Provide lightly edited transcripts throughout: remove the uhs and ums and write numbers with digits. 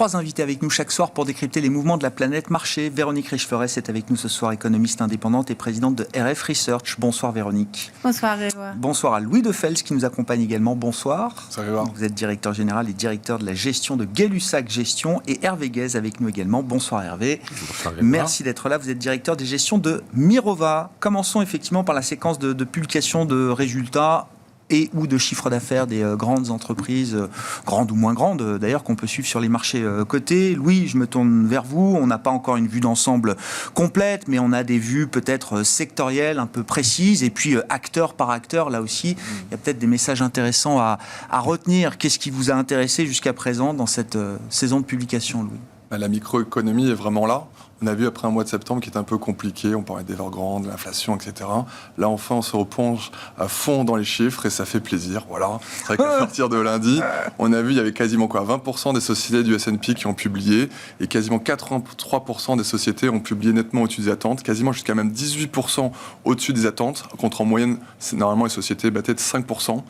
3 invités avec nous chaque soir pour décrypter les mouvements de la planète marché. Véronique Riche-Forest est avec nous ce soir, économiste indépendante et présidente de RF Research. Bonsoir Véronique. Bonsoir Grégoire. Bonsoir à Louis Defels qui nous accompagne également. Bonsoir. Bonsoir Grégoire. Vous êtes directeur général et directeur de la gestion de Gay-Lussac Gestion. Et Hervé Guez avec nous également. Bonsoir Hervé. Bonsoir Grégoire. Merci d'être là. Vous êtes directeur des gestions de Mirova. Commençons effectivement par la séquence de publication de résultats et ou de chiffre d'affaires des grandes entreprises, grandes ou moins grandes d'ailleurs, qu'on peut suivre sur les marchés cotés. Louis, je me tourne vers vous. On n'a pas encore une vue d'ensemble complète, mais on a des vues peut-être sectorielles, un peu précises, et puis acteur par acteur, là aussi, il y a peut-être des messages intéressants à retenir. Qu'est-ce qui vous a intéressé jusqu'à présent dans cette saison de publication, Louis ? La microéconomie est vraiment là. On a vu après un mois de septembre qui était un peu compliqué, on parlait d'Evergrande, de l'inflation, etc. Là, enfin, on se replonge à fond dans les chiffres et ça fait plaisir. Voilà. C'est vrai qu'à partir de lundi, on a vu, il y avait quasiment 20% des sociétés du S&P qui ont publié et quasiment 83% des sociétés ont publié nettement au-dessus des attentes, quasiment jusqu'à même 18% au-dessus des attentes, contre en moyenne, normalement, les sociétés battaient de 5%.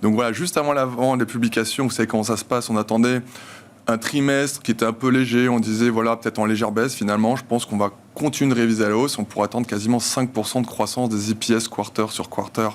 Donc voilà, juste avant les publications, vous savez comment ça se passe, on attendait un trimestre qui était un peu léger, on disait voilà peut-être en légère baisse, finalement je pense qu'on va continuer de réviser à la hausse, on pourrait attendre quasiment 5% de croissance des EPS quarter sur quarter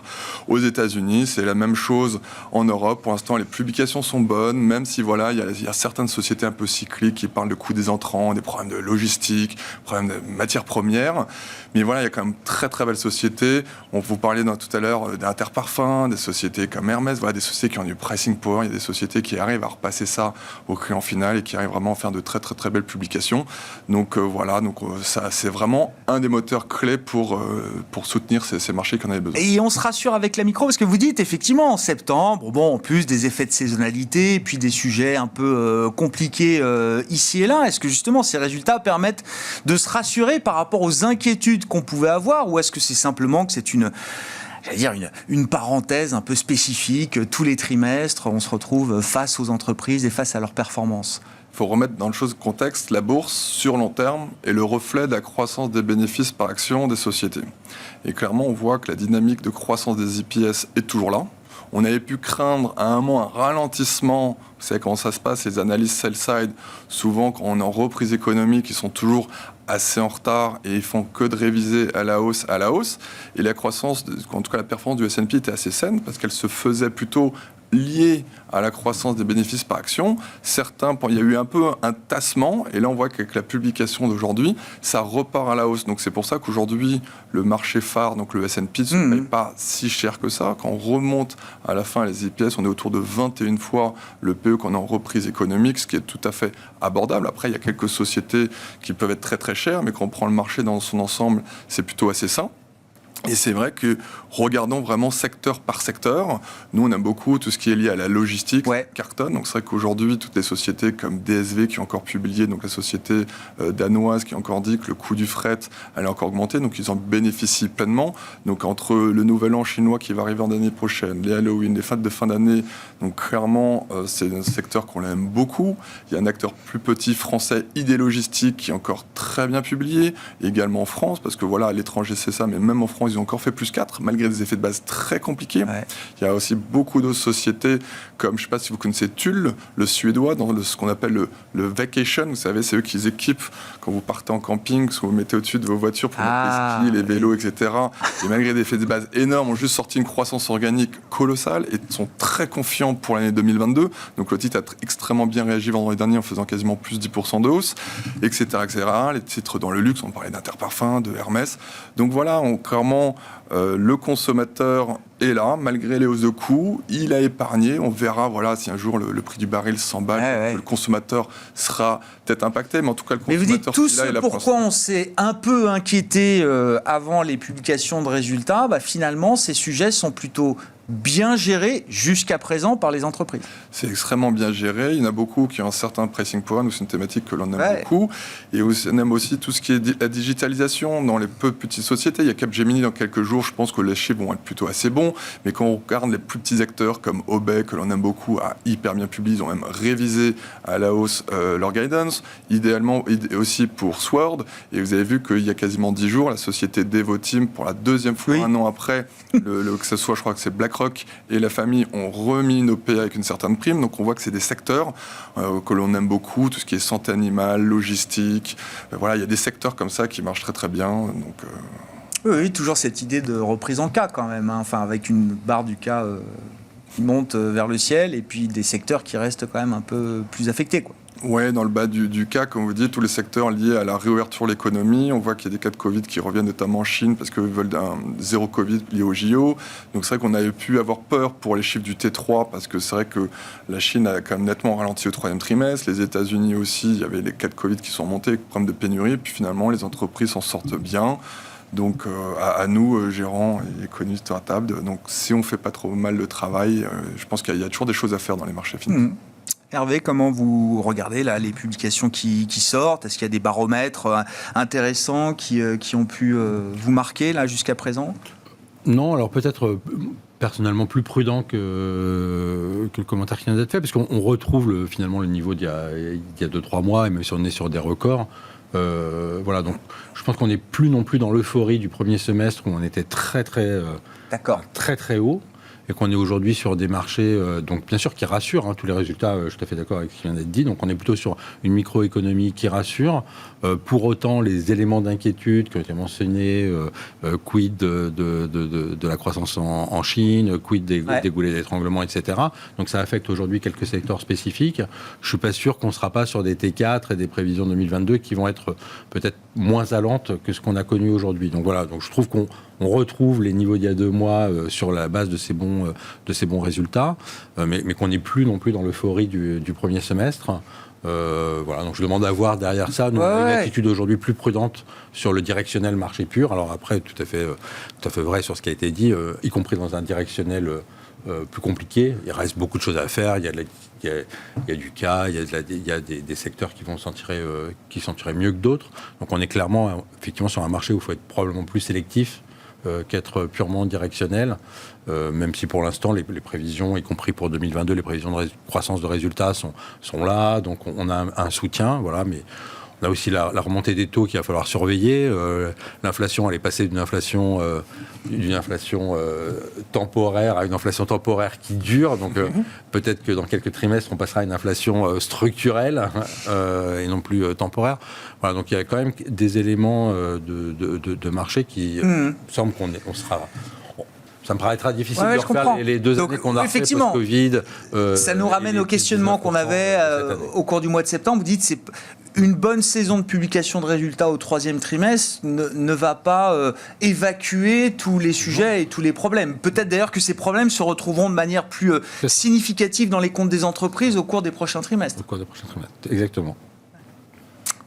aux États-Unis. C'est la même chose en Europe. Pour l'instant, les publications sont bonnes, même si voilà, il y a certaines sociétés un peu cycliques qui parlent de coût des entrants, des problèmes de logistique, problèmes de matières premières. Mais voilà, il y a quand même très très belles sociétés. On vous parlait tout à l'heure d'Interparfum, des sociétés comme Hermès, voilà, des sociétés qui ont du pricing power. Il y a des sociétés qui arrivent à repasser ça au client final et qui arrivent vraiment à faire de très très très belles publications. Donc voilà, ça c'est vraiment un des moteurs clés pour soutenir ces marchés qu'on avait besoin. Et on se rassure avec la micro, parce que vous dites effectivement en septembre, bon, en plus des effets de saisonnalité, puis des sujets un peu compliqués ici et là, est-ce que justement ces résultats permettent de se rassurer par rapport aux inquiétudes qu'on pouvait avoir, ou est-ce que c'est simplement que c'est une parenthèse un peu spécifique, tous les trimestres, on se retrouve face aux entreprises et face à leurs performances ? Il faut remettre dans le contexte, la bourse, sur long terme, est le reflet de la croissance des bénéfices par action des sociétés. Et clairement, on voit que la dynamique de croissance des EPS est toujours là. On avait pu craindre à un moment un ralentissement. Vous savez comment ça se passe, les analyses sell-side, souvent quand on est en reprise économique, ils sont toujours assez en retard et ils font que de réviser à la hausse. Et la croissance, en tout cas la performance du S&P était assez saine parce qu'elle se faisait plutôt lié à la croissance des bénéfices par action. Il y a eu un peu un tassement, et là on voit qu'avec la publication d'aujourd'hui, ça repart à la hausse. Donc c'est pour ça qu'aujourd'hui, le marché phare, donc le S&P, ne paye pas si cher que ça. Quand on remonte à la fin les EPS, on est autour de 21 fois le PE qu'on a en reprise économique, ce qui est tout à fait abordable. Après, il y a quelques sociétés qui peuvent être très très chères, mais quand on prend le marché dans son ensemble, c'est plutôt assez sain. Et c'est vrai que, regardons vraiment secteur par secteur, nous on aime beaucoup tout ce qui est lié à la logistique, cartonne. Donc c'est vrai qu'aujourd'hui, toutes les sociétés comme DSV qui ont encore publié, donc la société danoise qui a encore dit que le coût du fret allait encore augmenter, donc ils en bénéficient pleinement. Donc entre le nouvel an chinois qui va arriver en année prochaine, les Halloween, les fêtes de fin d'année, donc clairement c'est un secteur qu'on aime beaucoup. Il y a un acteur plus petit français, ID Logistique, qui est encore très bien publié, et également en France, parce que voilà, à l'étranger c'est ça, mais même en France, ils ont encore fait plus 4, malgré des effets de base très compliqués. Ouais. Il y a aussi beaucoup d'autres sociétés, comme, je ne sais pas si vous connaissez Tulle, le suédois, dans ce qu'on appelle le vacation. Vous savez, c'est eux qui équipent, quand vous partez en camping, ce que vous mettez au-dessus de vos voitures pour mettre les skis, les vélos, etc. Et malgré des effets de base énormes, ont juste sorti une croissance organique colossale et sont très confiants pour l'année 2022. Donc le titre a extrêmement bien réagi vendredi dernier en faisant quasiment plus 10% de hausse, etc., etc. Les titres dans le luxe, on parlait d'Interparfum, de Hermès. Donc voilà, clairement, le consommateur est là, malgré les hausses de coûts, il a épargné. On verra si un jour le prix du baril s'emballe, le consommateur sera peut-être impacté, mais en tout cas, le consommateur... Mais vous dites tous pourquoi on s'est un peu inquiété avant les publications de résultats. Finalement, ces sujets sont plutôt bien géré jusqu'à présent par les entreprises. C'est extrêmement bien géré. Il y en a beaucoup qui ont un certain pricing power. Nous, c'est une thématique que l'on aime beaucoup. Et on aime aussi tout ce qui est la digitalisation dans les petites sociétés. Il y a Capgemini dans quelques jours. Je pense que les chiffres vont être plutôt assez bons. Mais quand on regarde les plus petits acteurs comme Obey, que l'on aime beaucoup, a hyper bien publié. Ils ont même révisé à la hausse leur guidance. Idéalement aussi pour Sword. Et vous avez vu qu'il y a quasiment 10 jours, la société Devoteam, pour la deuxième fois, un an après, que ce soit, je crois que c'est Black BlackRock et la famille ont remis une OPA avec une certaine prime. Donc on voit que c'est des secteurs que l'on aime beaucoup, tout ce qui est santé animale, logistique. Voilà, il y a des secteurs comme ça qui marchent très très bien. Donc, Oui, toujours cette idée de reprise en K quand même, hein. Enfin, avec une barre du K qui monte vers le ciel et puis des secteurs qui restent quand même un peu plus affectés, quoi. Ouais, dans le bas du cas, comme vous dites, tous les secteurs liés à la réouverture de l'économie. On voit qu'il y a des cas de Covid qui reviennent notamment en Chine parce qu'ils veulent un zéro Covid lié au JO. Donc c'est vrai qu'on avait pu avoir peur pour les chiffres du T3 parce que c'est vrai que la Chine a quand même nettement ralenti au 3e trimestre. Les États-Unis aussi, il y avait les cas de Covid qui sont remontés, problème de pénurie. Puis finalement, les entreprises s'en sortent bien. Donc à nous, gérants et économistes à table, donc si on ne fait pas trop mal le travail, je pense qu'il y a toujours des choses à faire dans les marchés financiers. Hervé, comment vous regardez là, les publications qui sortent? Est-ce qu'il y a des baromètres intéressants qui ont pu vous marquer là, jusqu'à présent? Non, alors peut-être personnellement plus prudent que le commentaire qui vient d'être fait, parce qu'on retrouve finalement le niveau d'il y a 2-3 mois, et même si on est sur des records. Voilà, donc je pense qu'on n'est plus non plus dans l'euphorie du premier semestre où on était très haut, et qu'on est aujourd'hui sur des marchés, donc bien sûr qui rassurent, hein, tous les résultats, je suis tout à fait d'accord avec ce qui vient d'être dit, donc on est plutôt sur une microéconomie qui rassure. Pour autant, les éléments d'inquiétude qui ont été mentionnés, quid de la croissance en Chine, quid des goulets d'étranglement, etc. Donc ça affecte aujourd'hui quelques secteurs spécifiques. Je ne suis pas sûr qu'on ne sera pas sur des T4 et des prévisions 2022 qui vont être peut-être moins allantes que ce qu'on a connu aujourd'hui. Donc voilà, donc je trouve qu'on retrouve les niveaux d'il y a 2 mois sur la base de ces bons résultats, mais qu'on n'est plus non plus dans l'euphorie du premier semestre. Voilà, donc je demande à voir derrière ça une attitude aujourd'hui plus prudente sur le directionnel marché pur. Alors après, tout à fait vrai sur ce qui a été dit, y compris dans un directionnel plus compliqué. Il reste beaucoup de choses à faire. Il y a du cas, il y a des secteurs qui s'en tireraient mieux que d'autres. Donc on est clairement effectivement sur un marché où il faut être probablement plus sélectif qu'être purement directionnel, même si pour l'instant les prévisions, y compris pour 2022, les prévisions de croissance de résultats sont là, donc on a un soutien, voilà, mais on a aussi la remontée des taux qu'il va falloir surveiller. L'inflation, elle est passée d'une inflation temporaire à une inflation temporaire qui dure, donc peut-être que dans quelques trimestres, on passera à une inflation structurelle et non plus temporaire. Voilà, donc il y a quand même des éléments de marché qui semblent qu'on sera... Ça me paraîtra difficile de refaire les 2 années qu'on a fait post-Covid. Ça nous ramène au questionnement qu'on avait au cours du mois de septembre. Vous dites c'est une bonne saison de publication de résultats au 3e trimestre ne va pas évacuer tous les sujets et tous les problèmes. Peut-être d'ailleurs que ces problèmes se retrouveront de manière plus significative dans les comptes des entreprises au cours des prochains trimestres. Au cours des prochains trimestres, exactement.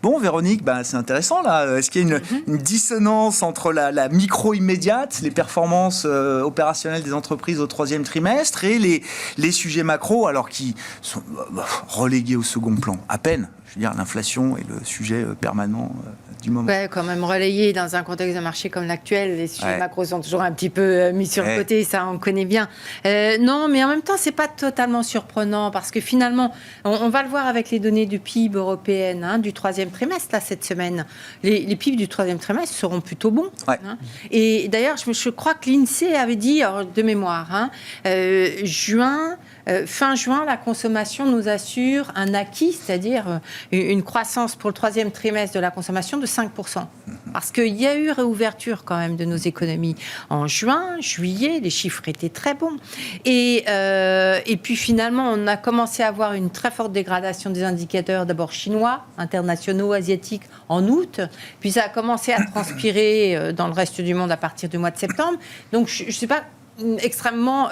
Bon, Véronique, c'est intéressant là. Est-ce qu'il y a une dissonance entre la micro immédiate, les performances opérationnelles des entreprises au 3e trimestre et les sujets macro, alors qui sont relégués au second plan, à peine? Je veux dire, l'inflation est le sujet permanent du moment. Ouais, quand même relayé dans un contexte de marché comme l'actuel, les sujets macro sont toujours un petit peu mis sur le côté, ça on connaît bien. Non, mais en même temps, c'est pas totalement surprenant parce que finalement, on va le voir avec les données du PIB européenne du 3e trimestre là cette semaine. Les PIB du 3e trimestre seront plutôt bons. Ouais. Et d'ailleurs, je crois que l'INSEE avait dit, de mémoire, fin juin, la consommation nous assure un acquis, c'est-à-dire une croissance pour le 3e trimestre de la consommation de 5%. Parce qu'il y a eu réouverture quand même de nos économies. En juin, juillet, les chiffres étaient très bons. Et puis finalement, on a commencé à avoir une très forte dégradation des indicateurs, d'abord chinois, internationaux, asiatiques, en août. Puis ça a commencé à transpirer dans le reste du monde à partir du mois de septembre. Donc je ne sais pas extrêmement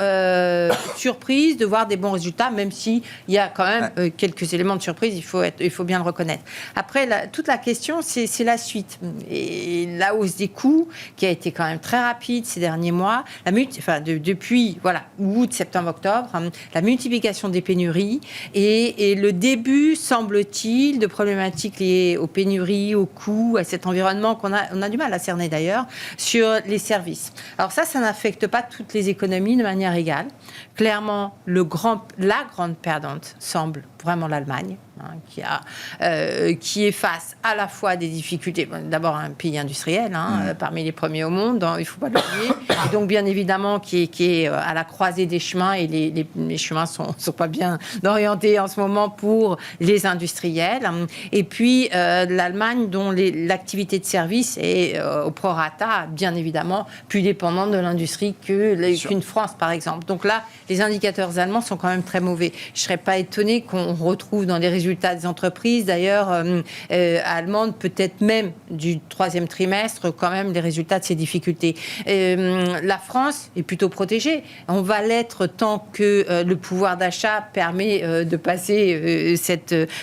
surprise de voir des bons résultats, même s'il y a quand même quelques éléments de surprise, il faut bien le reconnaître. Après, toute la question, c'est la suite. Et la hausse des coûts, qui a été quand même très rapide ces derniers mois, depuis août, septembre, octobre, la multiplication des pénuries et le début, semble-t-il, de problématiques liées aux pénuries, aux coûts, à cet environnement qu'on a du mal à cerner d'ailleurs, sur les services. Alors ça n'affecte pas toutes les économies de manière égale. Clairement, la grande perdante semble vraiment l'Allemagne. qui est face à la fois à des difficultés. D'abord, un pays industriel, parmi les premiers au monde, il ne faut pas l'oublier. Et donc, bien évidemment, qui est à la croisée des chemins, et les chemins ne sont pas bien orientés en ce moment pour les industriels. Et puis, l'Allemagne, dont l'activité de service est au prorata, bien évidemment, plus dépendante de l'industrie qu'une France, par exemple. Donc là, les indicateurs allemands sont quand même très mauvais. Je ne serais pas étonnée qu'on retrouve dans les résultats des entreprises, d'ailleurs, allemandes, peut-être même du troisième trimestre, quand même, les résultats de ces difficultés. La France est plutôt protégée. On va l'être tant que le pouvoir d'achat permet de passer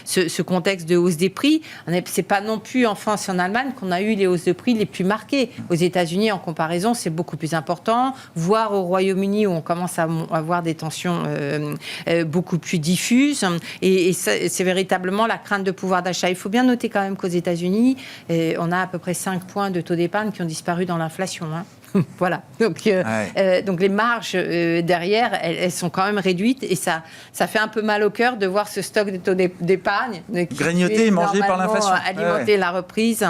ce contexte de hausse des prix. C'est pas non plus en France et en Allemagne qu'on a eu les hausses de prix les plus marquées. Aux États-Unis, en comparaison, c'est beaucoup plus important. Voire au Royaume-Uni, où on commence à avoir des tensions beaucoup plus diffuses. Et c'est véritablement la crainte de pouvoir d'achat. Il faut bien noter quand même qu'aux États-Unis, on a à peu près 5 points de taux d'épargne qui ont disparu dans l'inflation. Voilà. Donc les marges derrière, elles sont quand même réduites, et ça fait un peu mal au cœur de voir ce stock de taux d'épargne grignoté et mangé par l'inflation, alimenter la reprise,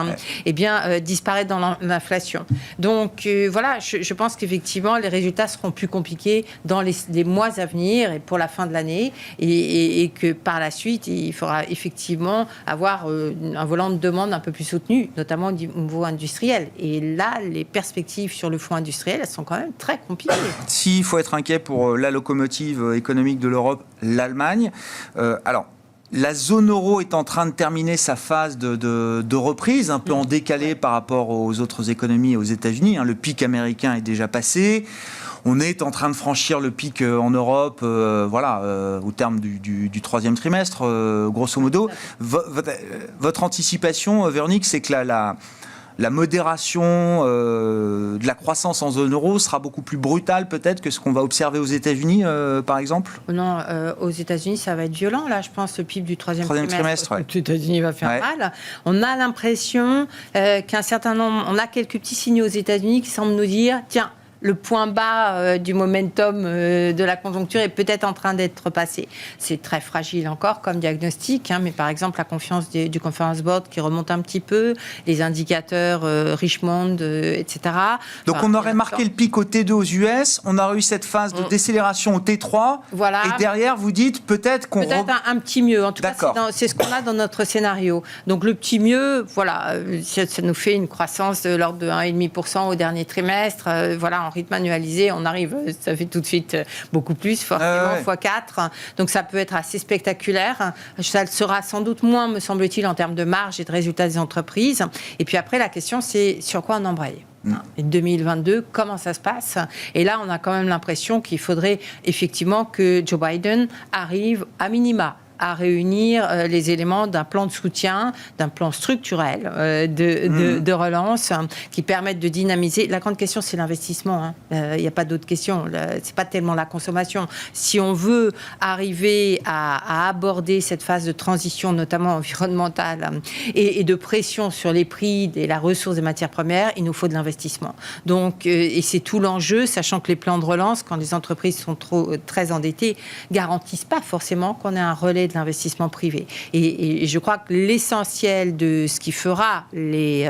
et bien disparaître dans l'inflation. Donc voilà, je pense qu'effectivement les résultats seront plus compliqués dans les mois à venir et pour la fin de l'année, et que par la suite il faudra effectivement avoir un volant de demande un peu plus soutenu, notamment au niveau industriel. Et là, les perspectives sur le front industriel, elles sont quand même très compliquées. S'il faut être inquiet pour la locomotive économique de l'Europe, l'Allemagne, alors, la zone euro est en train de terminer sa phase de reprise, un peu en décalé par rapport aux autres économies et aux États-Unis. Le pic américain est déjà passé. On est en train de franchir le pic en Europe, au terme du troisième trimestre, grosso modo. Votre anticipation, Véronique, c'est que la modération de la croissance en zone euro sera beaucoup plus brutale peut-être que ce qu'on va observer aux États-Unis, par exemple ? Non, aux États-Unis, ça va être violent. Là, je pense, le PIB du troisième trimestre ouais. aux États-Unis va faire mal. On a l'impression qu'un certain nombre... On a quelques petits signaux aux États-Unis qui semblent nous dire, tiens, le point bas du momentum de la conjoncture est peut-être en train d'être passé. C'est très fragile encore comme diagnostic, mais par exemple la confiance du Conference Board qui remonte un petit peu, les indicateurs Richmond, etc. Donc on aurait marqué le pic au T2 aux US, on a eu cette phase de décélération au T3, voilà. Et derrière vous dites peut-être qu'on... Peut-être un petit mieux, en tout cas c'est ce qu'on a dans notre scénario. Donc le petit mieux, voilà, ça nous fait une croissance de l'ordre de 1,5% au dernier trimestre, voilà, en rythme annualisé, on arrive, ça fait tout de suite beaucoup plus, forcément, x4. Donc ça peut être assez spectaculaire. Ça le sera sans doute moins, me semble-t-il, en termes de marge et de résultats des entreprises. Et puis après, la question, c'est sur quoi on embraye. Et 2022, comment ça se passe ? Et là, on a quand même l'impression qu'il faudrait effectivement que Joe Biden arrive à minima à réunir les éléments d'un plan de soutien, d'un plan structurel de relance qui permettent de dynamiser. La grande question, c'est l'investissement. Il n'y a pas d'autre question. C'est pas tellement la consommation. Si on veut arriver à aborder cette phase de transition, notamment environnementale, et de pression sur les prix et la ressource des matières premières, il nous faut de l'investissement. Donc, et c'est tout l'enjeu, sachant que les plans de relance, quand les entreprises sont très endettées, garantissent pas forcément qu'on ait un relais de l'investissement privé. Et je crois que l'essentiel de ce qui fera les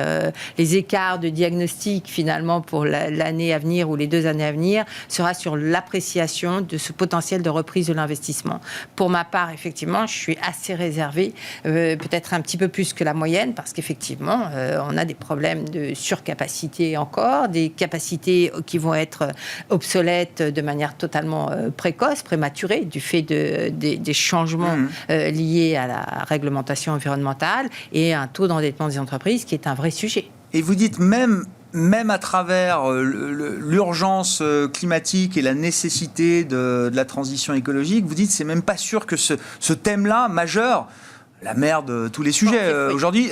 écarts de diagnostic finalement pour l'année à venir ou les 2 années à venir sera sur l'appréciation de ce potentiel de reprise de l'investissement. Pour ma part, effectivement, je suis assez réservée, peut-être un petit peu plus que la moyenne, parce qu'effectivement, on a des problèmes de surcapacité encore, des capacités qui vont être obsolètes de manière totalement précoce, prématurée, du fait des changements liés à la réglementation environnementale et un taux d'endettement des entreprises qui est un vrai sujet. Et vous dites même à travers l'urgence climatique et la nécessité de la transition écologique, vous dites c'est même pas sûr que ce thème-là, majeur, la mère de tous les sujets aujourd'hui,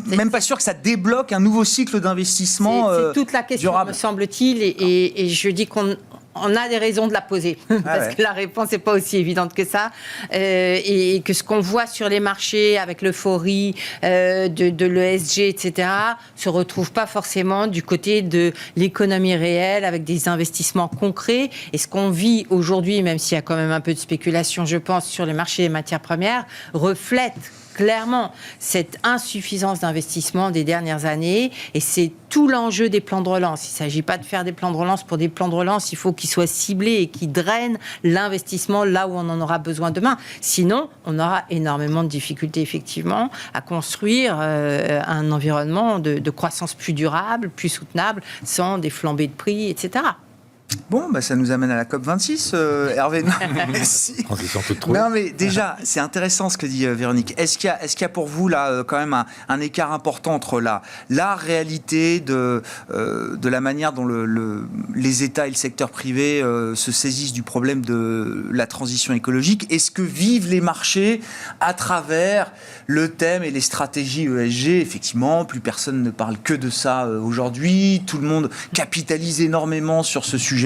même pas sûr que ça débloque un nouveau cycle d'investissement c'est toute la question, durable. me semble-t-il, et je dis qu'on on a des raisons de la poser, parce que la réponse n'est pas aussi évidente que ça, et que ce qu'on voit sur les marchés avec l'euphorie de l'ESG, etc., se retrouve pas forcément du côté de l'économie réelle, avec des investissements concrets. Et ce qu'on vit aujourd'hui, même s'il y a quand même un peu de spéculation, je pense, sur les marchés des matières premières, reflète clairement cette insuffisance d'investissement des dernières années, et c'est tout l'enjeu des plans de relance. Il ne s'agit pas de faire des plans de relance pour des plans de relance, il faut qu'ils soient ciblés et qu'ils drainent l'investissement là où on en aura besoin demain. Sinon, on aura énormément de difficultés effectivement à construire un environnement de croissance plus durable, plus soutenable, sans des flambées de prix, etc. Bon, ça nous amène à la COP26, Hervé. Non, mais déjà, c'est intéressant ce que dit Véronique. Est-ce qu'il y a pour vous, là, quand même un écart important entre la réalité de la manière dont les États et le secteur privé se saisissent du problème de la transition écologique, et ce que vivent les marchés à travers le thème et les stratégies ESG? Effectivement, plus personne ne parle que de ça aujourd'hui. Tout le monde capitalise énormément sur ce sujet-là.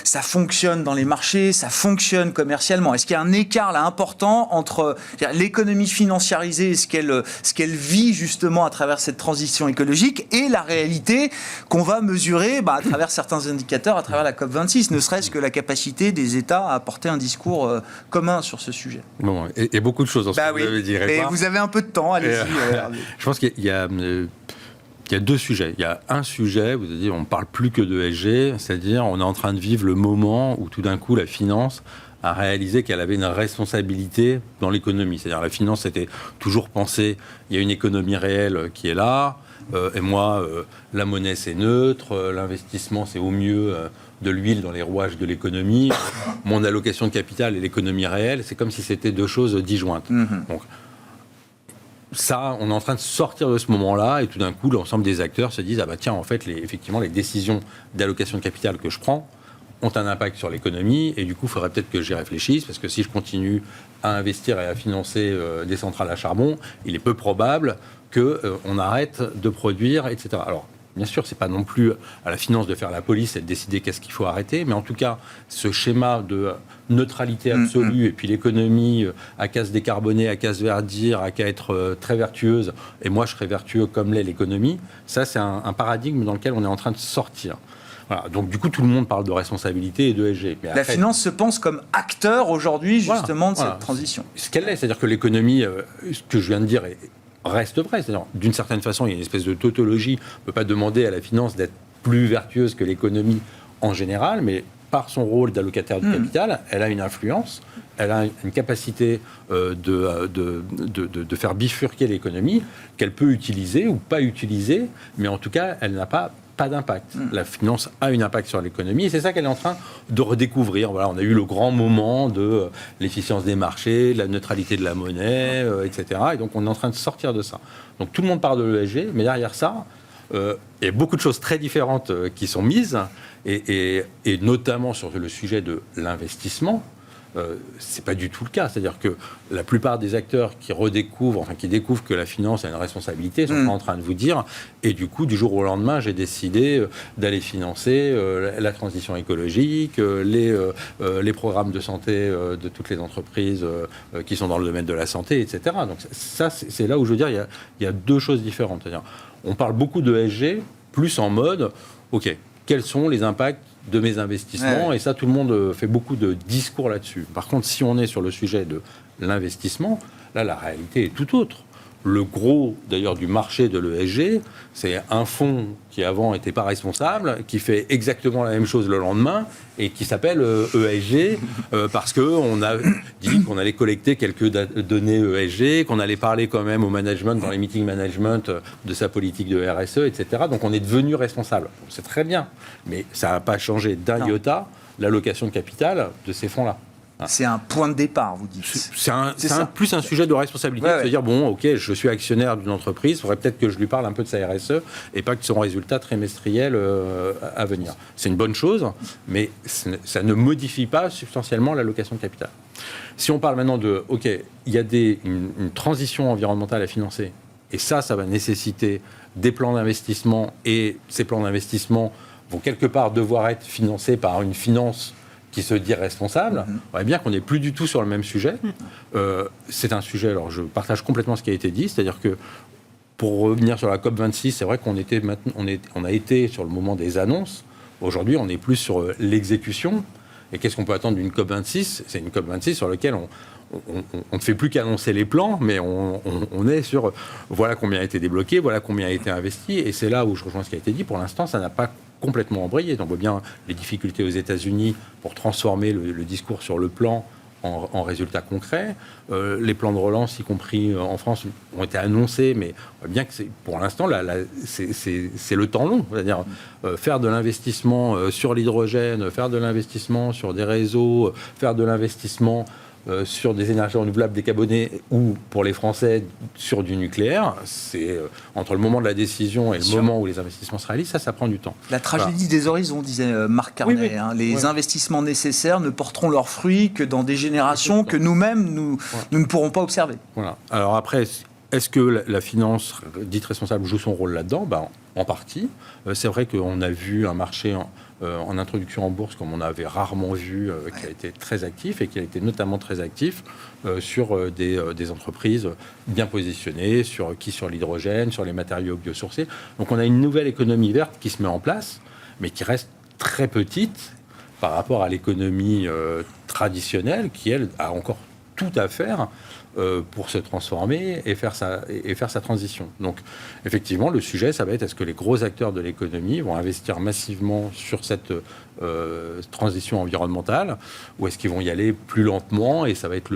Ça fonctionne dans les marchés, ça fonctionne commercialement. Est-ce qu'il y a un écart là important entre l'économie financiarisée et ce qu'elle vit justement à travers cette transition écologique et la réalité qu'on va mesurer à travers certains indicateurs, à travers la COP26, ne serait-ce que la capacité des États à porter un discours commun sur ce sujet? Bon, et beaucoup de choses dans ce que vous avez dit. Et vous avez un peu de temps, allez-y. Je pense qu'il y a deux sujets. Il y a un sujet, vous avez dit, on ne parle plus que de ESG, c'est-à-dire on est en train de vivre le moment où tout d'un coup la finance a réalisé qu'elle avait une responsabilité dans l'économie. C'est-à-dire la finance était toujours pensée, il y a une économie réelle qui est là, et moi, la monnaie c'est neutre, l'investissement c'est au mieux de l'huile dans les rouages de l'économie, mon allocation de capital et l'économie réelle, c'est comme si c'était deux choses disjointes. Donc, ça, on est en train de sortir de ce moment-là, et tout d'un coup, l'ensemble des acteurs se disent tiens, en fait, effectivement, les décisions d'allocation de capital que je prends ont un impact sur l'économie, et du coup, il faudrait peut-être que j'y réfléchisse, parce que si je continue à investir et à financer des centrales à charbon, il est peu probable qu'on arrête de produire, etc. Alors, bien sûr, ce n'est pas non plus à la finance de faire la police et de décider qu'est-ce qu'il faut arrêter, mais en tout cas, ce schéma de neutralité absolue, et puis l'économie à qu'à se décarboner, à qu'à se verdir, à qu'à être très vertueuse, et moi je serai vertueux comme l'est l'économie, ça c'est un paradigme dans lequel on est en train de sortir. Voilà, donc du coup tout le monde parle de responsabilité et de ESG. Mais la finance se pense comme acteur aujourd'hui justement de cette transition. Ce qu'elle est, c'est-à-dire que l'économie, ce que je viens de dire reste vrai. C'est-à-dire, d'une certaine façon, il y a une espèce de tautologie. On ne peut pas demander à la finance d'être plus vertueuse que l'économie en général, mais par son rôle d'allocataire du capital, elle a une influence, elle a une capacité de faire bifurquer l'économie qu'elle peut utiliser ou pas utiliser, mais en tout cas, elle n'a pas d'impact. La finance a un impact sur l'économie, et c'est ça qu'elle est en train de redécouvrir. Voilà, on a eu le grand moment de l'efficience des marchés, de la neutralité de la monnaie, etc. Et donc, on est en train de sortir de ça. Donc, tout le monde parle de l'ESG, mais derrière ça, il y a beaucoup de choses très différentes qui sont mises, et notamment sur le sujet de l'investissement. C'est pas du tout le cas. C'est-à-dire que la plupart des acteurs qui découvrent que la finance a une responsabilité sont pas en train de vous dire, et du coup, du jour au lendemain, j'ai décidé d'aller financer la transition écologique, les programmes de santé de toutes les entreprises qui sont dans le domaine de la santé, etc. Donc ça, c'est là où je veux dire, il y a deux choses différentes. C'est-à-dire, on parle beaucoup de ESG, plus en mode, OK, quels sont les impacts de mes investissements, et ça, tout le monde fait beaucoup de discours là-dessus. Par contre, si on est sur le sujet de l'investissement, là, la réalité est tout autre. Le gros, d'ailleurs, du marché de l'ESG, c'est un fonds qui, avant, n'était pas responsable, qui fait exactement la même chose le lendemain, et qui s'appelle ESG, parce qu'on a dit qu'on allait collecter quelques données ESG, qu'on allait parler quand même au management, dans les meetings management, de sa politique de RSE, etc. Donc, on est devenu responsable. C'est très bien, mais ça n'a pas changé d'un iota l'allocation de capital de ces fonds-là. C'est un point de départ, vous dites. C'est plus un sujet de responsabilité, de se dire, bon, ok, je suis actionnaire d'une entreprise, il faudrait peut-être que je lui parle un peu de sa RSE et pas que de son résultat trimestriel à venir. C'est une bonne chose, mais ça ne modifie pas substantiellement l'allocation de capital. Si on parle maintenant de, ok, il y a une transition environnementale à financer, et ça va nécessiter des plans d'investissement, et ces plans d'investissement vont quelque part devoir être financés par une finance qui se dit responsable, on voit bien qu'on n'est plus du tout sur le même sujet. C'est un sujet, alors je partage complètement ce qui a été dit, c'est-à-dire que pour revenir sur la COP26, c'est vrai qu'on a été sur le moment des annonces. Aujourd'hui, on est plus sur l'exécution. Et qu'est-ce qu'on peut attendre d'une COP26 ? C'est une COP26 sur laquelle on ne fait plus qu'annoncer les plans, mais on est sur voilà combien a été débloqué, voilà combien a été investi. Et c'est là où je rejoins ce qui a été dit. Pour l'instant, ça n'a pas complètement embrayé. On voit bien les difficultés aux États-Unis pour transformer le discours sur le plan en résultats concrets. Les plans de relance, y compris en France, ont été annoncés, mais on voit bien que pour l'instant, c'est le temps long. C'est-à-dire faire de l'investissement sur l'hydrogène, faire de l'investissement sur des réseaux, faire de l'investissement sur des énergies renouvelables décarbonées ou, pour les Français, sur du nucléaire, c'est entre le moment de la décision et le moment où les investissements se réalisent, ça prend du temps. La tragédie des horizons, disait Marc Carnet. Oui. Hein. Les investissements nécessaires ne porteront leurs fruits que dans des générations que nous-mêmes, nous ne pourrons pas observer. Voilà. Alors après, est-ce que la finance dite responsable joue son rôle là-dedans ? En partie. C'est vrai qu'on a vu un marché en introduction en bourse comme on avait rarement vu, qui a été très actif et qui a été notamment très actif sur des entreprises bien positionnées, sur l'hydrogène, sur les matériaux biosourcés. Donc on a une nouvelle économie verte qui se met en place, mais qui reste très petite par rapport à l'économie traditionnelle qui, elle, a encore tout à faire pour se transformer et faire sa transition. Donc, effectivement, le sujet, ça va être est-ce que les gros acteurs de l'économie vont investir massivement sur cette transition environnementale ou est-ce qu'ils vont y aller plus lentement et ça va être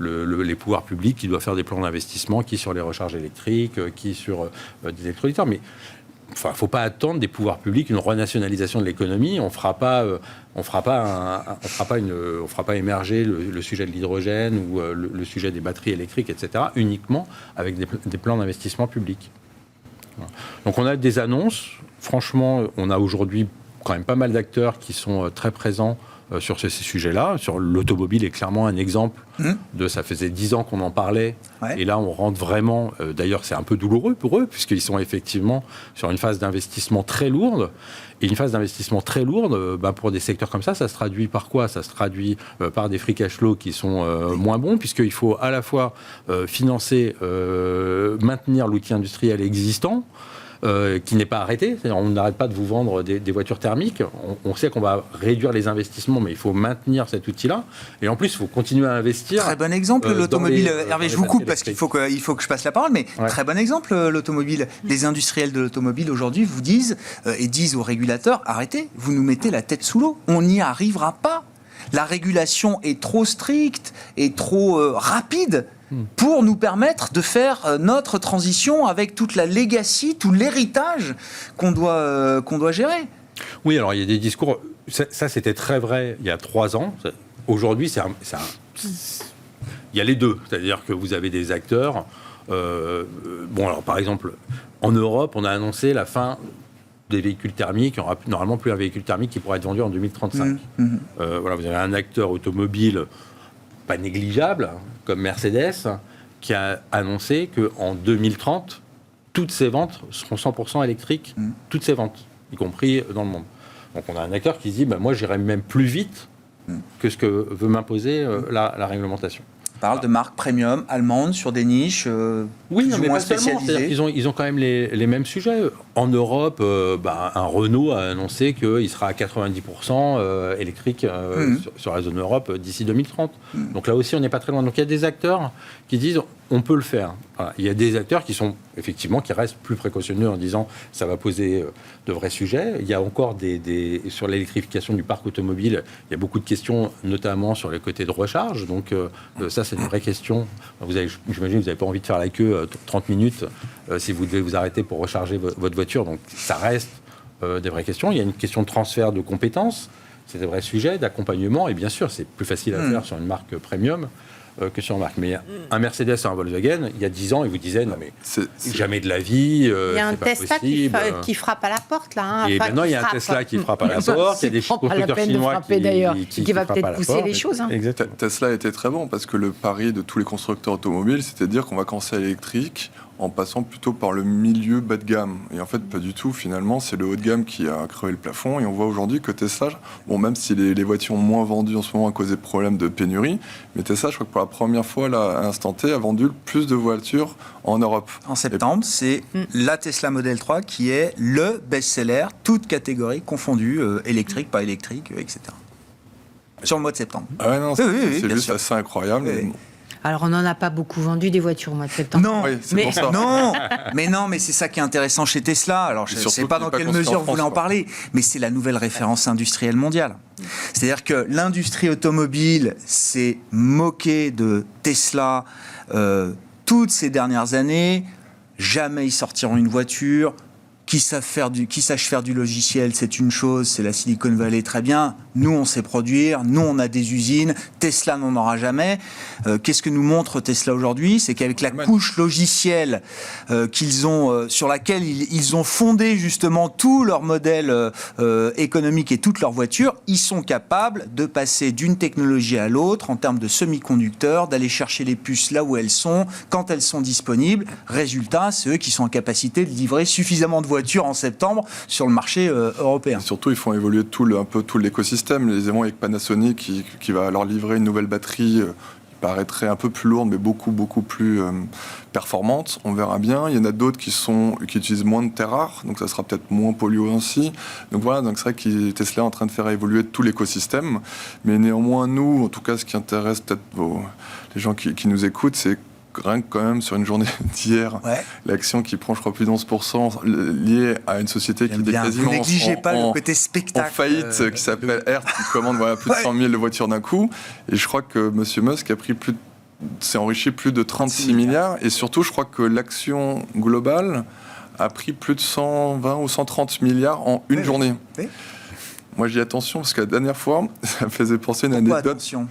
les pouvoirs publics qui doivent faire des plans d'investissement, qui sur les recharges électriques, qui sur des électrolyteurs. Mais il ne faut pas attendre des pouvoirs publics une renationalisation de l'économie. On ne fera pas émerger le sujet de l'hydrogène ou le sujet des batteries électriques, etc., uniquement avec des plans d'investissement publics. Voilà. Donc on a des annonces. Franchement, on a aujourd'hui quand même pas mal d'acteurs qui sont très présents sur ces sujets-là. Sur l'automobile est clairement un exemple de ça faisait 10 ans qu'on en parlait. Ouais. Et là, on rentre vraiment... d'ailleurs, c'est un peu douloureux pour eux, puisqu'ils sont effectivement sur une phase d'investissement très lourde. Et une phase d'investissement très lourde, pour des secteurs comme ça se traduit par quoi ? Ça se traduit par des free cash flow qui sont moins bons, puisqu'il faut à la fois financer, maintenir l'outil industriel existant, qui n'est pas arrêté. C'est-à-dire, on n'arrête pas de vous vendre des voitures thermiques. On sait qu'on va réduire les investissements, mais il faut maintenir cet outil-là. Et en plus, il faut continuer à investir. Très bon exemple, l'automobile. Hervé, je vous coupe parce qu'il faut que je passe la parole, mais très bon exemple, l'automobile. Les industriels de l'automobile aujourd'hui vous disent, et disent aux régulateurs, arrêtez, vous nous mettez la tête sous l'eau. On n'y arrivera pas. La régulation est trop stricte et trop rapide pour nous permettre de faire notre transition avec toute la legacy, tout l'héritage qu'on doit gérer. Oui, alors il y a des discours... Ça, c'était très vrai il y a 3 ans. Aujourd'hui, il y a les deux. C'est-à-dire que vous avez des acteurs... alors par exemple, en Europe, on a annoncé la fin des véhicules thermiques. Il n'y aura normalement plus un véhicule thermique qui pourra être vendu en 2035. Voilà, vous avez un acteur automobile pas négligeable, comme Mercedes, qui a annoncé qu'en 2030, toutes ses ventes seront 100% électriques, toutes ses ventes, y compris dans le monde. Donc on a un acteur qui se dit, moi j'irai même plus vite que ce que veut m'imposer la réglementation. On parle de marques premium allemandes sur des niches plus ou moins spécialisées. Ils ont quand même les mêmes sujets. En Europe, un Renault a annoncé qu'il sera à 90% électrique sur la zone Europe d'ici 2030. Donc là aussi, on n'est pas très loin. Donc il y a des acteurs qui disent on peut le faire. Voilà. Il y a des acteurs qui sont effectivement qui restent plus précautionneux en disant ça va poser de vrais sujets. Il y a encore sur l'électrification du parc automobile, il y a beaucoup de questions, notamment sur les côtés de recharge. Donc ça, c'est une vraie question. J'imagine que vous n'avez pas envie de faire la queue 30 minutes si vous devez vous arrêter pour recharger votre voiture. Donc ça reste des vraies questions. Il y a une question de transfert de compétences. C'est des vrais sujets, d'accompagnement. Et bien sûr, c'est plus facile à faire sur une marque premium que sur une marque. Mais un Mercedes et un Volkswagen, il y a 10 ans, ils vous disaient non mais c'est jamais de la vie, il y a un Tesla qui frappe à la porte là. Et maintenant, il y a un Tesla qui frappe à la porte. Il y a des constructeurs chinois qui va peut-être pousser les choses. Tesla était très bon parce que le pari de tous les constructeurs automobiles, c'était de dire qu'on va commencer à l'électrique en passant plutôt par le milieu bas de gamme. Et en fait, pas du tout. Finalement, c'est le haut de gamme qui a crevé le plafond. Et on voit aujourd'hui que Tesla, bon, même si les voitures ont moins vendues en ce moment à cause des problèmes de pénurie, mais Tesla, je crois que pour la première fois, là, à l'instant T, a vendu plus de voitures en Europe. En septembre, c'est la Tesla Model 3 qui est le best-seller, toutes catégories confondues, électrique, pas électrique, etc. Sur le mois de septembre. Ah ouais, non, Oui, c'est bien juste sûr. assez incroyable. Oui. Bon. Alors, on n'en a pas beaucoup vendu des voitures au mois de septembre. Non, Oui, c'est Mais- pour ça. non, mais c'est ça qui est intéressant chez Tesla. Alors, je Et ne surtout sais pas qu'il dans n'est pas quelle construit mesure en vous voulez France, en quoi. parler, mais c'est la nouvelle référence industrielle mondiale. C'est-à-dire que l'industrie automobile s'est moquée de Tesla toutes ces dernières années. Jamais ils sortiront une voiture. Qui sachent faire du logiciel, c'est une chose, c'est la Silicon Valley, très bien. Nous, on sait produire, nous, on a des usines. Tesla n'en aura jamais. Qu'est-ce que nous montre Tesla aujourd'hui ? C'est qu'avec la couche logicielle qu'ils ont, sur laquelle ils ont fondé justement tout leur modèle économique et toutes leurs voitures, ils sont capables de passer d'une technologie à l'autre en termes de semi-conducteurs, d'aller chercher les puces là où elles sont, quand elles sont disponibles. Résultat, c'est eux qui sont en capacité de livrer suffisamment de voitures en septembre sur le marché européen. Et surtout, ils font évoluer un peu tout l'écosystème. Les éléments avec Panasonic qui va leur livrer une nouvelle batterie qui paraîtrait un peu plus lourde, mais beaucoup plus performante. On verra bien. Il y en a d'autres qui utilisent moins de terres rares, donc ça sera peut-être moins polluant aussi. Donc voilà, donc c'est vrai que Tesla est en train de faire évoluer tout l'écosystème. Mais néanmoins, nous, en tout cas, ce qui intéresse peut-être les gens qui nous écoutent, c'est rien que quand même sur une journée d'hier, l'action qui prend, je crois, plus de 11% liée à une société qui est quasiment vous négligez pas le côté spectacle. En faillite, qui s'appelle Hertz, qui commande plus de 100 000 voitures d'un coup. Et je crois que M. Musk a pris s'est enrichi plus de 36 milliards. Et surtout, je crois que l'action globale a pris plus de 120 ou 130 milliards en une journée. Oui. Moi, je dis attention, parce que la dernière fois, ça me faisait penser à une Pourquoi anecdote. attention ?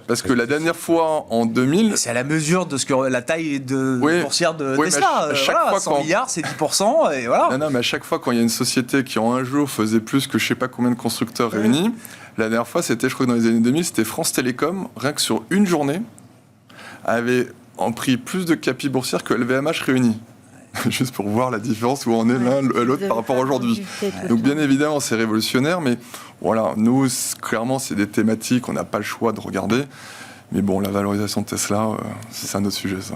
Parce que la dernière fois, en 2000... C'est à la mesure de ce que la taille boursière de Tesla. Mais à chaque fois 100 milliards, c'est 10%, et voilà. Non, mais à chaque fois, quand il y a une société qui, en un jour, faisait plus que je ne sais pas combien de constructeurs réunis, la dernière fois, c'était, je crois que dans les années 2000, c'était France Télécom, rien que sur une journée, avait pris plus de capis boursières que LVMH réunis. Juste pour voir la différence où on est l'un et l'autre par rapport à aujourd'hui. Donc bien évidemment, c'est révolutionnaire, mais voilà, nous, clairement, c'est des thématiques, on n'a pas le choix de regarder. Mais bon, la valorisation de Tesla, c'est un autre sujet, ça.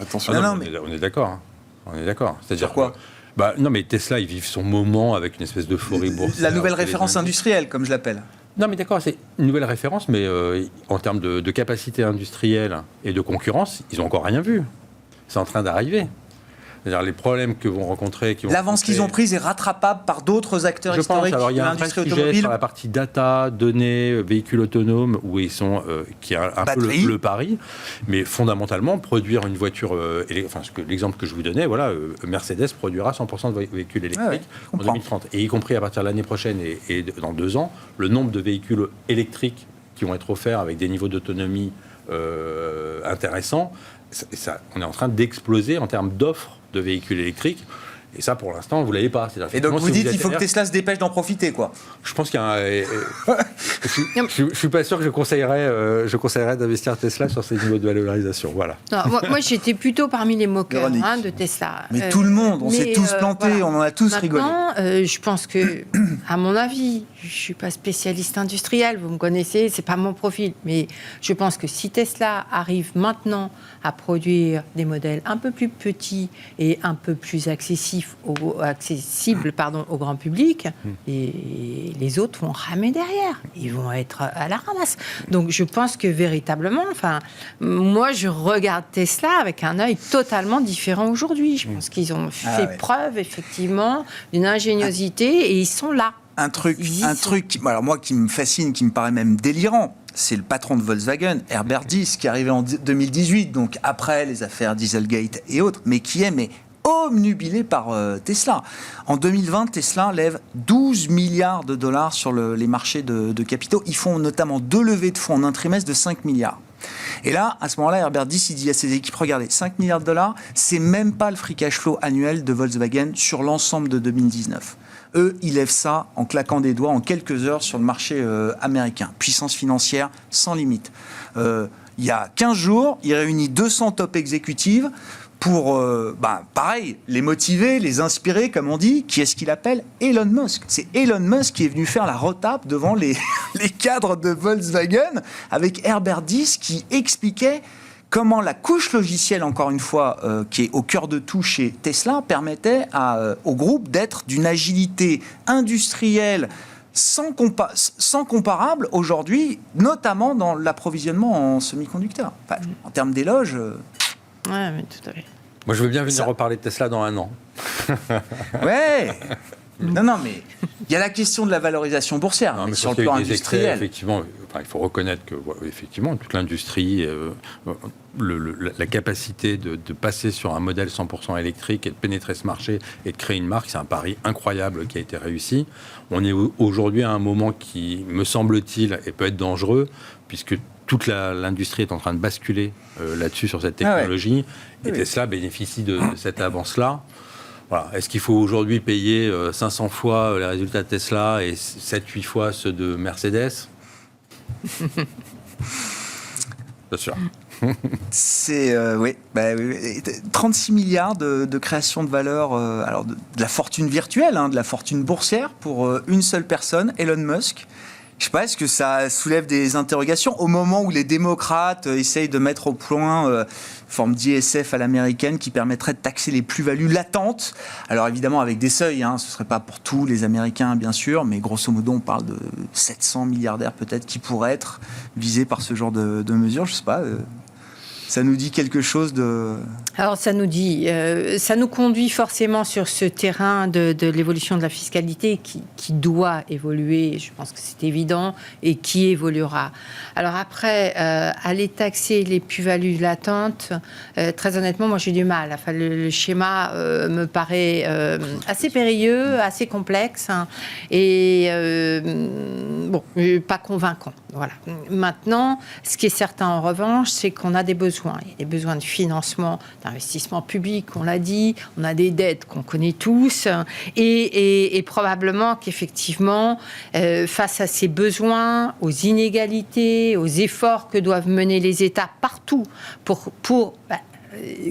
Attention. On est d'accord. Hein. On est d'accord. C'est-à-dire quoi non, mais Tesla, ils vivent son moment avec une espèce d'euphorie boursière. La nouvelle référence industrielle, comme je l'appelle. Non, mais d'accord, c'est une nouvelle référence, mais en termes de capacité industrielle et de concurrence, ils n'ont encore rien vu. C'est en train d'arriver. C'est-à-dire les problèmes que vont rencontrer... L'avance qu'ils ont prise est rattrapable par d'autres acteurs historiques alors, il y de a un vrai l'industrie sujet automobile. sur la partie data, données, véhicules autonomes, où ils sont, qui est un peu le pari. Mais fondamentalement, produire une voiture... l'exemple que je vous donnais, voilà, Mercedes produira 100% de véhicules électriques en 2030. Et y compris à partir de l'année prochaine et dans 2 ans, le nombre de véhicules électriques qui vont être offerts avec des niveaux d'autonomie intéressants, on est en train d'exploser en termes d'offres de véhicules électriques. Et ça, pour l'instant, vous ne l'avez pas. Et donc, vous dites qu'il faut que Tesla se dépêche d'en profiter, quoi. Je pense qu'il y a je ne suis pas sûr que je conseillerais d'investir Tesla sur ces niveaux de valorisation. Voilà. Non, moi, j'étais plutôt parmi les moqueurs de Tesla. Mais tout le monde, on s'est tous plantés, on en a tous rigolé. Je pense que, à mon avis, je ne suis pas spécialiste industriel, vous me connaissez, ce n'est pas mon profil. Mais je pense que si Tesla arrive maintenant à produire des modèles un peu plus petits et un peu plus accessibles au grand public, et les autres vont ramer derrière. Ils vont être à la ramasse. Donc je pense que véritablement, moi je regarde Tesla avec un œil totalement différent aujourd'hui. Je pense qu'ils ont fait preuve effectivement d'une ingéniosité et ils sont là. Un truc, alors moi qui me fascine, qui me paraît même délirant, c'est le patron de Volkswagen, Herbert Diess, qui est arrivé en 2018, donc après les affaires Dieselgate et autres, mais qui est obnubilé par Tesla. En 2020, Tesla lève 12 milliards de dollars sur les marchés de capitaux. Ils font notamment 2 levées de fonds en un trimestre de 5 milliards. Et là, à ce moment-là, Herbert Diess, il dit à ses équipes, regardez, 5 milliards de dollars, c'est même pas le free cash flow annuel de Volkswagen sur l'ensemble de 2019. Eux, ils lèvent ça en claquant des doigts en quelques heures sur le marché américain. Puissance financière sans limite. Il y a 15 jours, il réunit 200 top exécutives pour, pareil, les motiver, les inspirer, comme on dit. Qui est-ce qu'il appelle? Elon Musk. C'est Elon Musk qui est venu faire la retape devant les cadres de Volkswagen avec Herbert Diess qui expliquait comment la couche logicielle, encore une fois, qui est au cœur de tout chez Tesla, permettait au groupe d'être d'une agilité industrielle sans comparable aujourd'hui, notamment dans l'approvisionnement en semi-conducteurs. Enfin, en termes d'éloges... Ouais, mais tout à fait. Moi, je veux bien venir reparler de Tesla dans 1 an. Ouais. Non, mais il y a la question de la valorisation boursière, mais sur le plan industriel. Effectivement, il faut reconnaître que effectivement, toute l'industrie, la capacité de passer sur un modèle 100% électrique et de pénétrer ce marché et de créer une marque, c'est un pari incroyable qui a été réussi. On est aujourd'hui à un moment qui, me semble-t-il, et peut être dangereux, puisque toute l'industrie est en train de basculer là-dessus, sur cette technologie, et Tesla bénéficie de cette avance-là. Voilà. Est-ce qu'il faut aujourd'hui payer 500 fois les résultats de Tesla et 7-8 fois ceux de Mercedes? Bien sûr. C'est, 36 milliards de création de valeur, alors de la fortune virtuelle, de la fortune boursière pour une seule personne, Elon Musk. Je sais pas, est-ce que ça soulève des interrogations au moment où les démocrates essayent de mettre au point une forme d'ISF à l'américaine qui permettrait de taxer les plus-values latentes. Alors évidemment avec des seuils, ce serait pas pour tous les Américains bien sûr, mais grosso modo on parle de 700 milliardaires peut-être qui pourraient être visés par ce genre de mesures. Je sais pas. Ça nous dit quelque chose de... Alors, ça nous conduit forcément sur ce terrain de l'évolution de la fiscalité qui doit évoluer, je pense que c'est évident, et qui évoluera. Alors après, aller taxer les plus-values latentes, très honnêtement, moi j'ai du mal. Enfin, le schéma me paraît assez périlleux, assez complexe, et pas convaincant. Voilà. Maintenant, ce qui est certain en revanche, c'est qu'on a des besoins. Il y a des besoins de financement, d'investissement public, on l'a dit. On a des dettes qu'on connaît tous. Et probablement qu'effectivement, face à ces besoins, aux inégalités, aux efforts que doivent mener les États partout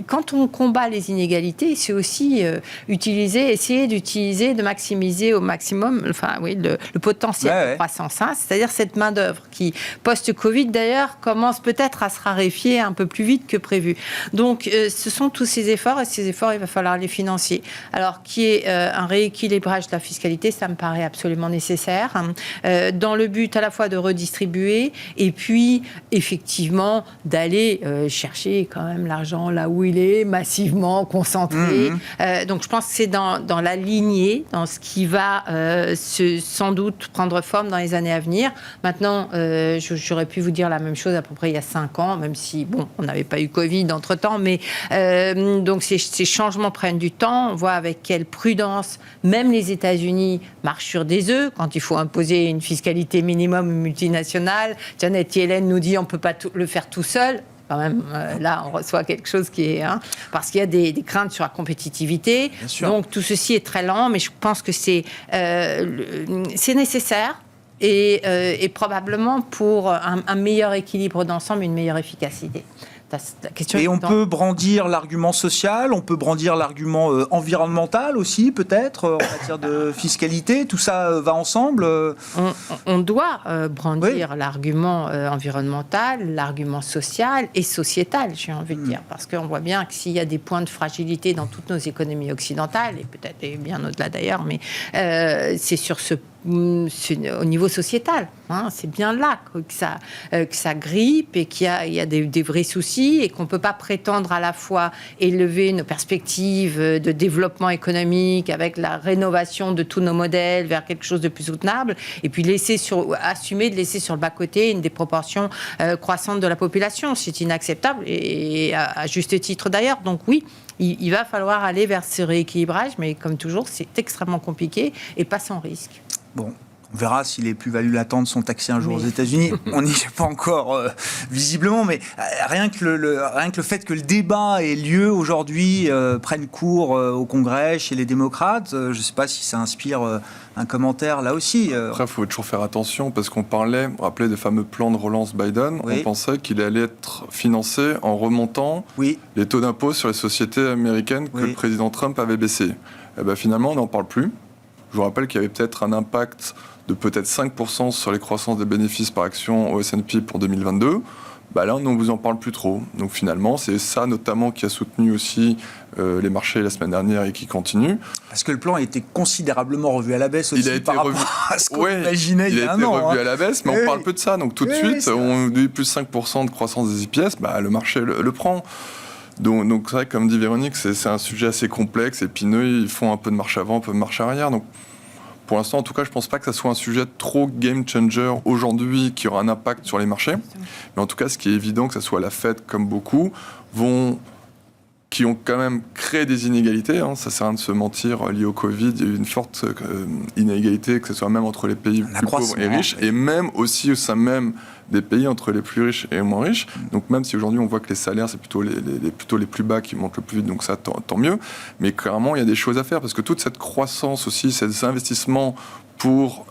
quand on combat les inégalités, c'est aussi essayer d'utiliser, de maximiser au maximum le potentiel de croissance. C'est-à-dire cette main-d'œuvre qui, post-Covid d'ailleurs, commence peut-être à se raréfier un peu plus vite que prévu. Donc, ce sont tous ces efforts, et ces efforts, il va falloir les financer. Alors, qu'il y ait un rééquilibrage de la fiscalité, ça me paraît absolument nécessaire, dans le but à la fois de redistribuer, et puis, effectivement, d'aller chercher quand même l'argent là où il est, massivement concentré. Donc je pense que c'est dans la lignée, dans ce qui va sans doute prendre forme dans les années à venir. Maintenant, j'aurais pu vous dire la même chose à peu près il y a 5 ans, même si, on n'avait pas eu Covid entre-temps, mais donc ces changements prennent du temps. On voit avec quelle prudence, même les États-Unis marchent sur des œufs quand il faut imposer une fiscalité minimum multinationale. Janet Yellen nous dit on ne peut pas le faire tout seul. Quand même, là, on reçoit quelque chose qui est... parce qu'il y a des craintes sur la compétitivité. Donc, tout ceci est très lent, mais je pense que c'est nécessaire et probablement pour un meilleur équilibre d'ensemble, une meilleure efficacité. Et on peut brandir l'argument social, on peut brandir l'argument environnemental aussi, peut-être, en matière de fiscalité. Tout ça va ensemble. On doit brandir l'argument environnemental, l'argument social et sociétal, j'ai envie de dire. Parce qu'on voit bien que s'il y a des points de fragilité dans toutes nos économies occidentales, et peut-être bien au-delà d'ailleurs, mais c'est sur au niveau sociétal. C'est bien là que ça grippe et qu'il y a des vrais soucis et qu'on ne peut pas prétendre à la fois élever nos perspectives de développement économique avec la rénovation de tous nos modèles vers quelque chose de plus soutenable et puis assumer de laisser sur le bas-côté une déproportion croissante de la population. C'est inacceptable et à juste titre d'ailleurs. Donc oui, il va falloir aller vers ce rééquilibrage, mais comme toujours, c'est extrêmement compliqué et pas sans risque. Bon, On verra si les plus-values latentes sont taxées un jour aux États-Unis. On n'y est pas encore visiblement, mais rien que le fait que le débat ait lieu aujourd'hui prenne cours au Congrès, chez les démocrates, je ne sais pas si ça inspire un commentaire là aussi. Après, il faut toujours faire attention parce qu'on parlait, vous rappelez des fameux plans de relance Biden, on pensait qu'il allait être financé en remontant les taux d'impôt sur les sociétés américaines que le président Trump avait baissés. Et ben, finalement, on n'en parle plus. Je vous rappelle qu'il y avait peut-être un impact de peut-être 5% sur les croissances des bénéfices par action au S&P pour 2022. Bah là, on ne vous en parle plus trop. Donc finalement, c'est ça notamment qui a soutenu aussi les marchés la semaine dernière et qui continue. Parce que le plan a été considérablement revu à la baisse aussi rapport à ce qu'on imaginait il y a un an. Il a été revu à la baisse, mais on parle peu de ça. Donc tout de suite, on dit plus 5% de croissance des EPS, bah, le marché le prend. Donc c'est vrai que, comme dit Véronique, c'est un sujet assez complexe, épineux. Ils font un peu de marche avant, un peu de marche arrière. Donc pour l'instant, en tout cas, je ne pense pas que ça soit un sujet trop game changer aujourd'hui qui aura un impact sur les marchés. Mais en tout cas, ce qui est évident, que ce soit la Fed comme beaucoup, qui ont quand même créé des inégalités. Ça sert à rien de se mentir, lié au Covid, il y a eu une forte inégalité, que ce soit même entre les pays plus pauvres et riches, et même aussi au sein même des pays entre les plus riches et les moins riches. Donc même si aujourd'hui on voit que les salaires, c'est plutôt les plus bas qui montent le plus vite, donc ça, tant mieux. Mais clairement, il y a des choses à faire, parce que toute cette croissance aussi, ces investissements pour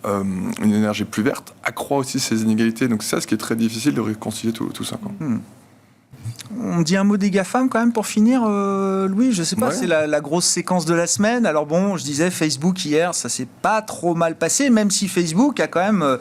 une énergie plus verte, accroît aussi ces inégalités. Donc c'est ça ce qui est très difficile de réconcilier tout ça. On dit un mot des GAFAM quand même pour finir, Louis, je sais pas, c'est la grosse séquence de la semaine. Alors bon, je disais Facebook hier, ça s'est pas trop mal passé, même si Facebook a quand même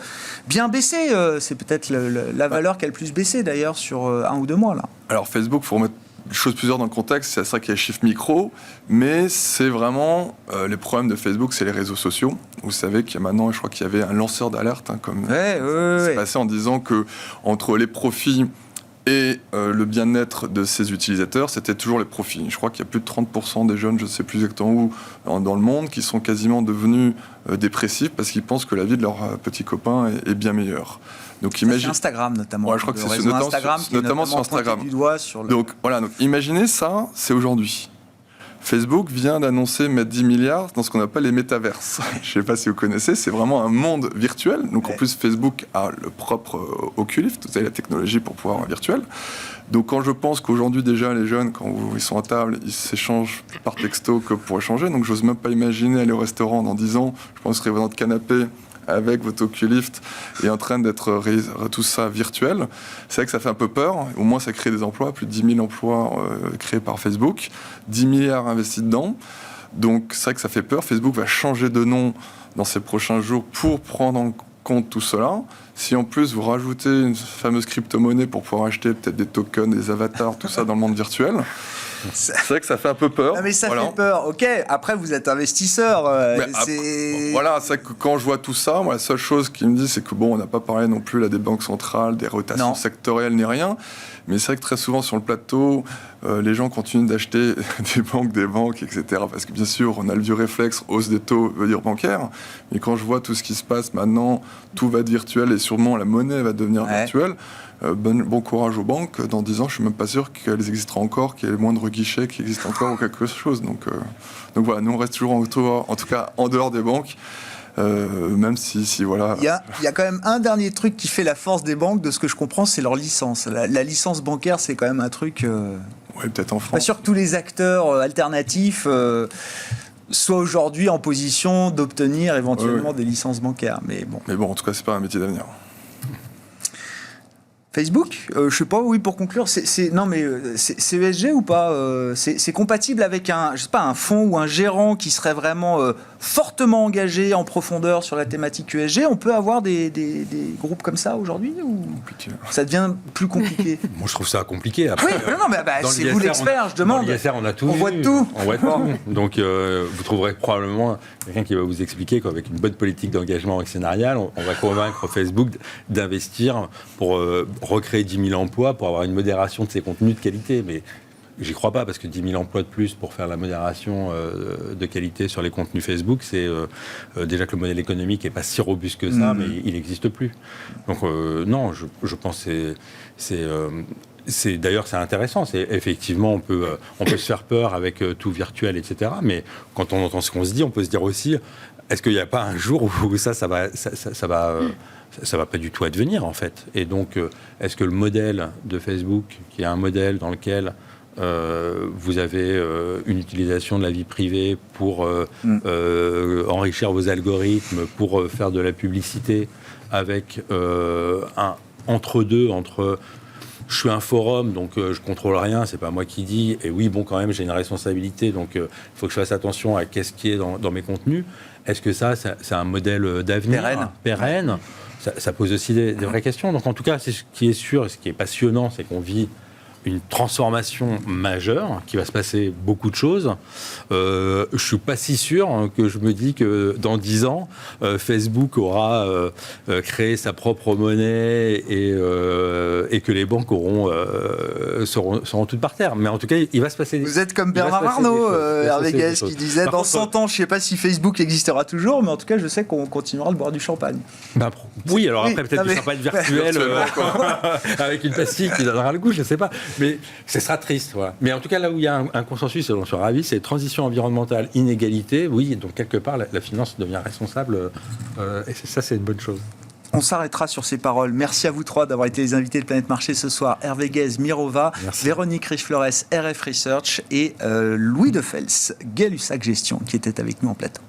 bien baissé. C'est peut-être la valeur qui a le plus baissé d'ailleurs sur 1 ou 2 mois là. Alors Facebook, il faut remettre les choses plusieurs dans le contexte, c'est ça qu'il y a les chiffres micro, mais c'est vraiment les problèmes de Facebook, c'est les réseaux sociaux. Vous savez qu'il y a maintenant, je crois qu'il y avait un lanceur d'alerte, comme c'est passé en disant que entre les profits et le bien-être de ses utilisateurs, c'était toujours les profits. Je crois qu'il y a plus de 30% des jeunes, je ne sais plus exactement où, dans le monde, qui sont quasiment devenus dépressifs parce qu'ils pensent que la vie de leurs petits copains est bien meilleure. Donc c'est Instagram notamment. Ouais, je crois que c'est notamment sur Instagram. Donc voilà, donc imaginez ça, c'est aujourd'hui. Facebook vient d'annoncer mettre 10 milliards dans ce qu'on appelle les métaverses. Je ne sais pas si vous connaissez, c'est vraiment un monde virtuel. Donc en plus, Facebook a le propre Oculus, vous avez la technologie pour pouvoir virtuel. Donc quand je pense qu'aujourd'hui déjà, les jeunes, quand ils sont à table, ils s'échangent par texto que pour échanger. Donc j'ose même pas imaginer aller au restaurant dans 10 ans. Je pense que vous serez dans votre canapé avec votre Oculus et en train d'être tout ça virtuel. C'est vrai que ça fait un peu peur. Au moins, ça crée des emplois, plus de 10 000 emplois créés par Facebook, 10 milliards investis dedans. Donc, c'est vrai que ça fait peur. Facebook va changer de nom dans ces prochains jours pour prendre en compte tout cela. Si en plus, vous rajoutez une fameuse crypto-monnaie pour pouvoir acheter peut-être des tokens, des avatars, tout ça dans le monde virtuel, c'est vrai que ça fait un peu peur. Non mais ça fait peur, ok. Après, vous êtes investisseur. Voilà, c'est que quand je vois tout ça, moi, la seule chose qui me dit, c'est que on n'a pas parlé non plus là, des banques centrales, des rotations sectorielles, ni rien. Mais c'est vrai que très souvent sur le plateau, les gens continuent d'acheter des banques, etc. Parce que bien sûr, on a le vieux réflexe, hausse des taux veut dire bancaire. Mais quand je vois tout ce qui se passe maintenant, tout va être virtuel et sûrement la monnaie va devenir virtuelle. Bon courage aux banques. Dans 10 ans, je ne suis même pas sûr qu'elles existeront encore, qu'il y ait le moindre guichet qui existe encore ou quelque chose. Donc voilà, nous on reste toujours en tout cas en dehors des banques. Même si voilà. Il y a quand même un dernier truc qui fait la force des banques, de ce que je comprends, c'est leur licence. La licence bancaire, c'est quand même un truc. Oui, peut-être en France. Pas sûr que tous les acteurs alternatifs soient aujourd'hui en position d'obtenir éventuellement des licences bancaires. Mais bon, en tout cas, c'est pas un métier d'avenir. Facebook, je sais pas, pour conclure, c'est ESG ou pas c'est compatible avec un fonds ou un gérant qui serait vraiment fortement engagé en profondeur sur la thématique ESG. On peut avoir des groupes comme ça aujourd'hui ou ça devient plus compliqué? Moi, je trouve ça compliqué. Après, c'est vous l'expert, je demande. Dans l'ISR, on a tout. On voit tout. Donc, vous trouverez probablement quelqu'un qui va vous expliquer qu'avec une bonne politique d'engagement actionnarial, on va convaincre Facebook d'investir pour recréer 10 000 emplois pour avoir une modération de ses contenus de qualité. Mais j'y crois pas, parce que 10 000 emplois de plus pour faire la modération de qualité sur les contenus Facebook, c'est déjà que le modèle économique n'est pas si robuste que ça, mais il n'existe plus. Donc non, je pense que d'ailleurs, c'est intéressant. Effectivement, on peut se faire peur avec tout virtuel, etc. Mais quand on entend ce qu'on se dit, on peut se dire aussi, est-ce qu'il n'y a pas un jour où ça va pas du tout advenir, en fait? Et donc, est-ce que le modèle de Facebook, qui est un modèle dans lequel vous avez une utilisation de la vie privée pour enrichir vos algorithmes, pour faire de la publicité, avec un entre-deux, entre je suis un forum, donc je contrôle rien, c'est pas moi qui dis, et oui, bon, quand même, j'ai une responsabilité, donc il faut que je fasse attention à qu'est-ce qui est dans mes contenus. Est-ce que ça, c'est un modèle d'avenir pérenne? Ça pose aussi des vraies questions. Donc, en tout cas, c'est ce qui est sûr et ce qui est passionnant, c'est qu'on vit une transformation majeure, qui va se passer beaucoup de choses. Je ne suis pas si sûr que je me dis que dans 10 ans, Facebook aura créé sa propre monnaie et que les banques seront toutes par terre. Mais en tout cas, il va se passer... Vous êtes comme Bernard Arnault, Hervé Guest, qui disait, dans 100 ans, je ne sais pas si Facebook existera toujours, mais en tout cas, je sais qu'on continuera de boire du champagne. Oui, alors après, peut-être du champagne virtuel avec une pastille qui donnera le goût, je ne sais pas. Mais ce sera triste, voilà. Mais en tout cas, là où il y a un consensus, et dont je suis ravi, c'est transition environnementale, inégalité. Oui, donc quelque part, la finance devient responsable. Et ça, c'est une bonne chose. On s'arrêtera sur ces paroles. Merci à vous trois d'avoir été les invités de Planète Marché ce soir. Hervé Guest, Mirova, Véronique Riche-Flores, RF Research et Louis Defels, Gay-Lussac Gestion, qui était avec nous en plateau.